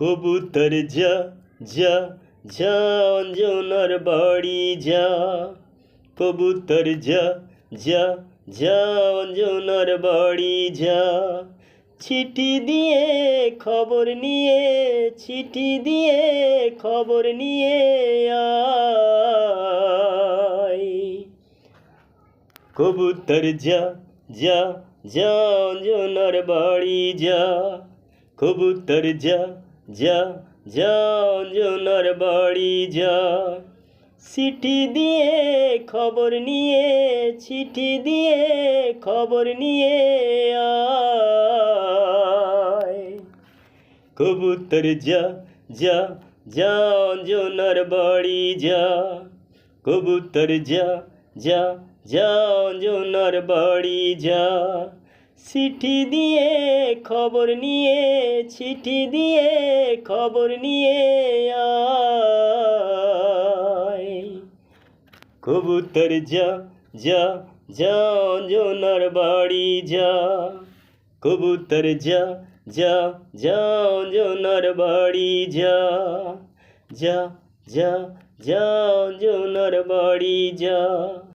কবুতর যা যা যা অঞ্জনার বাড়ি যা। কবুতর যা যা যা অঞ্জনার বাড়ি যা। চিঠি দিয়ে খবর নিয়ে, চিঠি দিয়ে খবর নিয়ে আয়। কবুতর যা যা যা অঞ্জনার বাড়ি যা। কবুতর যা যা যা অঞ্জনার বাড়ি যা। চিঠি দিয়ে খবর নিয়ে, চিঠি দিয়ে খবর নিয়ে আয়। কবুতর যা যা যা অঞ্জনার বাড়ি যা। কবুতর যা যা যা অঞ্জনার বাড়ি যা। চিঠি দিয়ে খবর নিয়ে, চিঠি দিয়ে খবর নিয়ে আয়। কবুতর যা যা যা অঞ্জনার বাড়ি যা। কবুতর যা যা যা অঞ্জনার বাড়ি যা। যা যা যা অঞ্জনার বাড়ি যা।